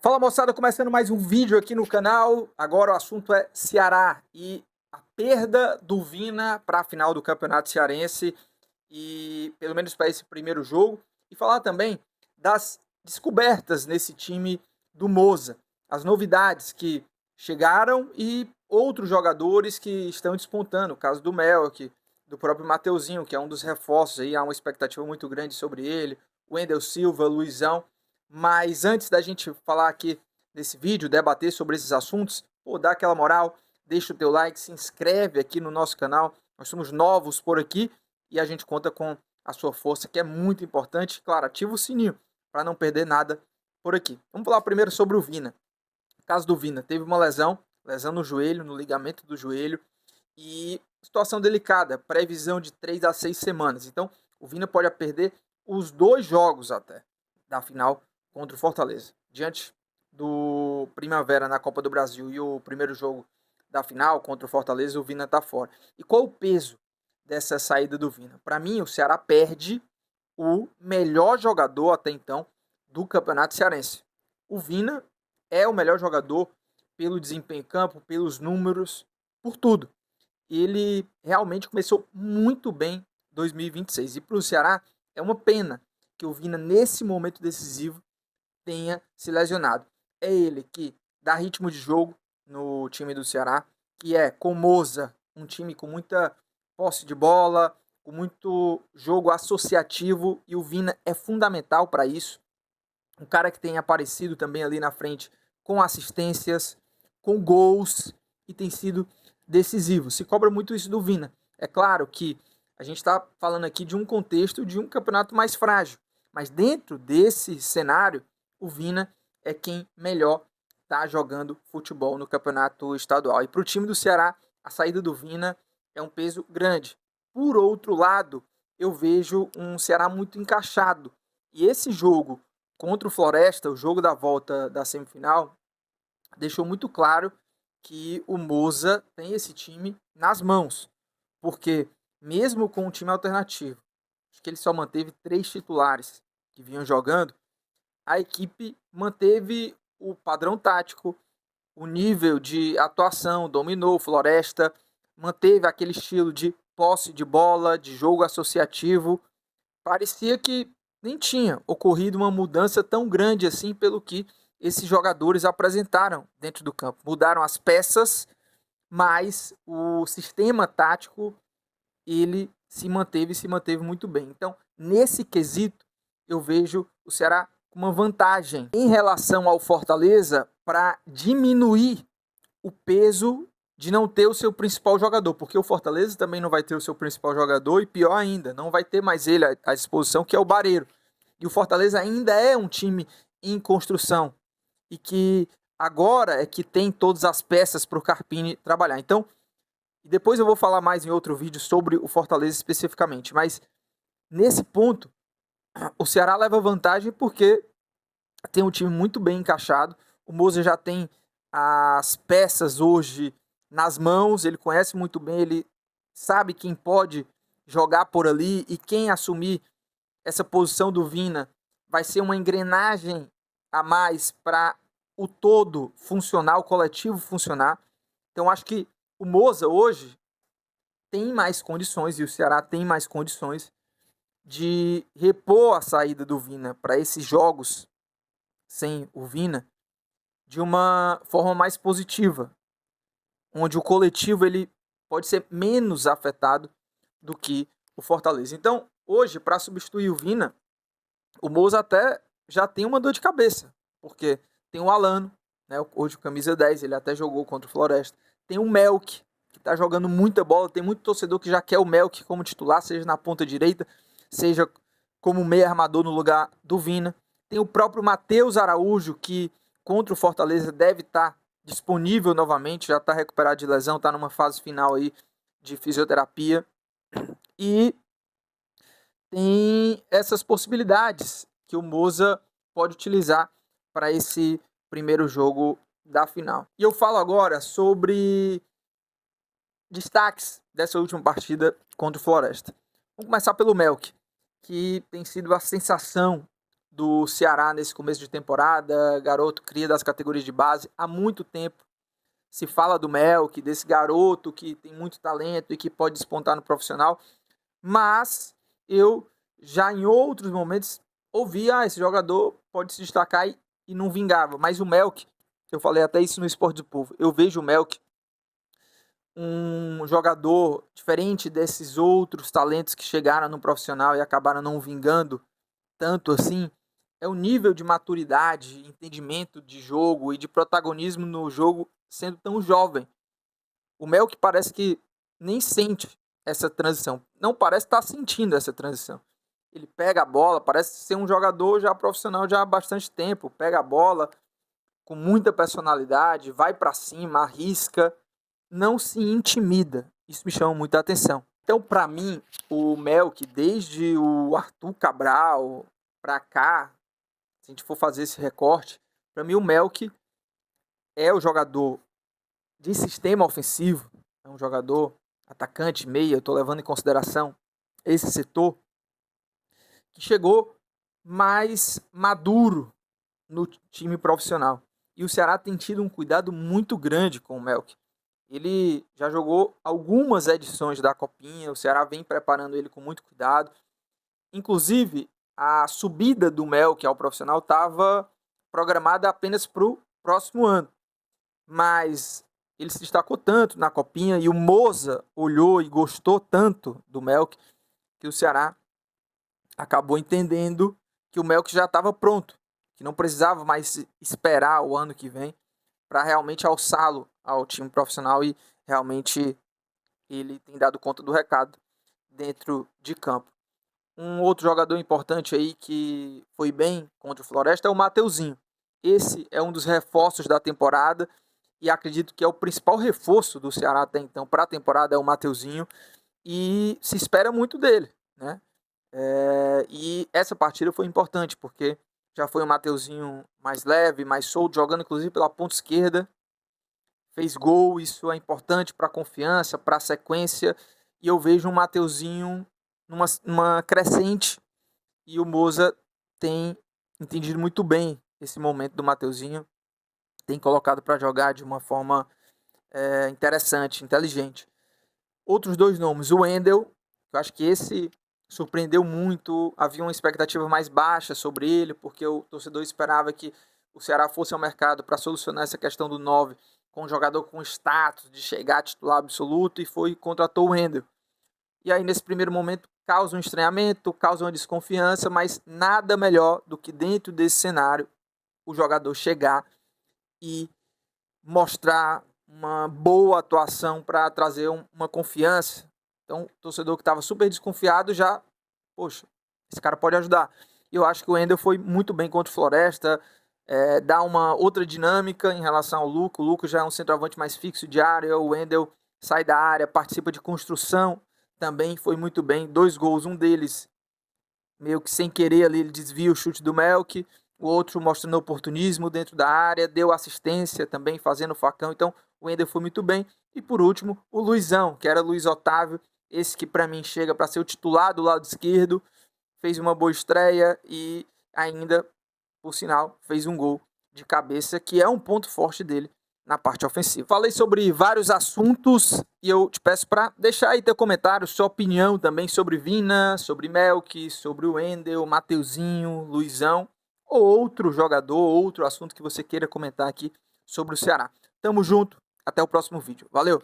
Fala moçada, começando mais um vídeo aqui no canal. Agora o assunto é Ceará e a perda do Vina para a final do Campeonato Cearense e pelo menos para esse primeiro jogo, e falar também das descobertas nesse time do Moza, as novidades que chegaram e outros jogadores que estão despontando, o caso do Melk, do próprio Mateuzinho, que é um dos reforços aí, há uma expectativa muito grande sobre ele, o Wendel Silva, Luizão. Mas antes da gente falar aqui nesse vídeo, debater sobre esses assuntos, pô, dá aquela moral, deixa o teu like, se inscreve aqui no nosso canal. Nós somos novos por aqui e a gente conta com a sua força, que é muito importante. Claro, ativa o sininho para não perder nada por aqui. Vamos falar primeiro sobre o Vina. No caso do Vina, teve uma lesão no joelho, no ligamento do joelho, e situação delicada, previsão de 3 a 6 semanas. Então, o Vina pode perder os 2 jogos até da final contra o Fortaleza. Diante do Primavera na Copa do Brasil e o primeiro jogo da final contra o Fortaleza, o Vina está fora. E qual o peso dessa saída do Vina? Para mim, o Ceará perde o melhor jogador até então do Campeonato Cearense. O Vina é o melhor jogador pelo desempenho em campo, pelos números, por tudo. Ele realmente começou muito bem 2026. E para o Ceará é uma pena que o Vina, nesse momento decisivo, tenha se lesionado. É ele que dá ritmo de jogo no time do Ceará, que é com Moza, um time com muita posse de bola, com muito jogo associativo, e o Vina é fundamental para isso. Um cara que tem aparecido também ali na frente com assistências, com gols, e tem sido decisivo. Se cobra muito isso do Vina. É claro que a gente está falando aqui de um contexto de um campeonato mais frágil, mas dentro desse cenário, o Vina é quem melhor está jogando futebol no campeonato estadual. E para o time do Ceará, a saída do Vina é um peso grande. Por outro lado, eu vejo um Ceará muito encaixado. E esse jogo contra o Floresta, o jogo da volta da semifinal, deixou muito claro que o Moza tem esse time nas mãos. Porque mesmo com um time alternativo, acho que ele só manteve 3 titulares que vinham jogando, a equipe manteve o padrão tático, o nível de atuação, dominou o Floresta, manteve aquele estilo de posse de bola, de jogo associativo. Parecia que nem tinha ocorrido uma mudança tão grande assim pelo que esses jogadores apresentaram dentro do campo. Mudaram as peças, mas o sistema tático ele se manteve muito bem. Então, nesse quesito, eu vejo o Ceará com uma vantagem em relação ao Fortaleza para diminuir o peso de não ter o seu principal jogador, porque o Fortaleza também não vai ter o seu principal jogador, e pior ainda, não vai ter mais ele à disposição, que é o Bareiro. E o Fortaleza ainda é um time em construção, e que agora é que tem todas as peças para o Carpini trabalhar. Então, depois eu vou falar mais em outro vídeo sobre o Fortaleza especificamente, mas nesse ponto, o Ceará leva vantagem porque tem um time muito bem encaixado. O Moza já tem as peças hoje nas mãos, ele conhece muito bem, ele sabe quem pode jogar por ali, e quem assumir essa posição do Vina vai ser uma engrenagem a mais para o todo funcionar, o coletivo funcionar. Então acho que o Moza hoje tem mais condições, e o Ceará tem mais condições de repor a saída do Vina para esses jogos sem o Vina de uma forma mais positiva, onde o coletivo ele pode ser menos afetado do que o Fortaleza. Então, hoje, para substituir o Vina, o Moza até já tem uma dor de cabeça, porque tem o Alano, né, hoje o camisa 10, ele até jogou contra o Floresta. Tem o Melk, que está jogando muita bola, tem muito torcedor que já quer o Melk como titular, seja na ponta direita, seja como meio armador no lugar do Vina. Tem o próprio Matheus Araújo, que contra o Fortaleza deve estar disponível novamente, já está recuperado de lesão, está numa fase final aí de fisioterapia. E tem essas possibilidades que o Moza pode utilizar para esse primeiro jogo da final. E eu falo agora sobre destaques dessa última partida contra o Floresta. Vamos começar pelo Melk, que tem sido a sensação do Ceará nesse começo de temporada, garoto cria das categorias de base. Há muito tempo se fala do Melk, desse garoto que tem muito talento e que pode despontar no profissional, mas eu já em outros momentos ouvi, esse jogador pode se destacar e não vingava. Mas o Melk, eu falei até isso no Esporte do Povo, eu vejo o Melk um jogador diferente desses outros talentos que chegaram no profissional e acabaram não vingando tanto assim. É o nível de maturidade, entendimento de jogo e de protagonismo no jogo sendo tão jovem. O Melk parece que nem sente essa transição, não parece estar sentindo essa transição. Ele pega a bola, parece ser um jogador já profissional já há bastante tempo, pega a bola com muita personalidade, vai para cima, arrisca, não se intimida. Isso me chama muita atenção. Então, para mim, o Melk, desde o Arthur Cabral para cá, se a gente for fazer esse recorte, para mim o Melk é o jogador de sistema ofensivo, é um jogador atacante, meia, eu estou levando em consideração esse setor, que chegou mais maduro no time profissional. E o Ceará tem tido um cuidado muito grande com o Melk. Ele já jogou algumas edições da Copinha, o Ceará vem preparando ele com muito cuidado. Inclusive, a subida do Melk ao profissional estava programada apenas para o próximo ano. Mas ele se destacou tanto na Copinha e o Moza olhou e gostou tanto do Melk que o Ceará acabou entendendo que o Melk já estava pronto, que não precisava mais esperar o ano que vem para realmente alçá-lo ao time profissional, e realmente ele tem dado conta do recado dentro de campo. Um outro jogador importante aí que foi bem contra o Floresta é o Mateuzinho. Esse é um dos reforços da temporada e acredito que é o principal reforço do Ceará até então para a temporada, é o Mateuzinho, e se espera muito dele, né? E essa partida foi importante porque já foi um Mateuzinho mais leve, mais solto, jogando inclusive pela ponta esquerda, fez gol, isso é importante para a confiança, para a sequência, e eu vejo um Mateuzinho numa crescente, e o Moza tem entendido muito bem esse momento do Mateuzinho, tem colocado para jogar de uma forma interessante, inteligente. Outros dois nomes, o Wendel, eu acho que esse surpreendeu muito, havia uma expectativa mais baixa sobre ele, porque o torcedor esperava que o Ceará fosse ao mercado para solucionar essa questão do 9 com um jogador com status de chegar a titular absoluto, e contratou o Wendel. E aí nesse primeiro momento causa um estranhamento, causa uma desconfiança, mas nada melhor do que dentro desse cenário o jogador chegar e mostrar uma boa atuação para trazer uma confiança. Então, o torcedor que estava super desconfiado já, poxa, esse cara pode ajudar. E eu acho que o Wendel foi muito bem contra o Floresta, dá uma outra dinâmica em relação ao Luca. O Luca já é um centroavante mais fixo de área, o Wendel sai da área, participa de construção, também foi muito bem. 2 gols, um deles meio que sem querer ali, ele desvia o chute do Melk, o outro mostrando oportunismo dentro da área, deu assistência também fazendo o facão. Então o Wendel foi muito bem. E por último, o Luizão, que era Luiz Otávio, esse que para mim chega para ser o titular do lado esquerdo, fez uma boa estreia e ainda, por sinal, fez um gol de cabeça, que é um ponto forte dele na parte ofensiva. Falei sobre vários assuntos e eu te peço para deixar aí teu comentário, sua opinião também sobre Vina, sobre Melk, sobre o Wendel, Mateuzinho, Luizão, ou outro jogador, outro assunto que você queira comentar aqui sobre o Ceará. Tamo junto, até o próximo vídeo. Valeu!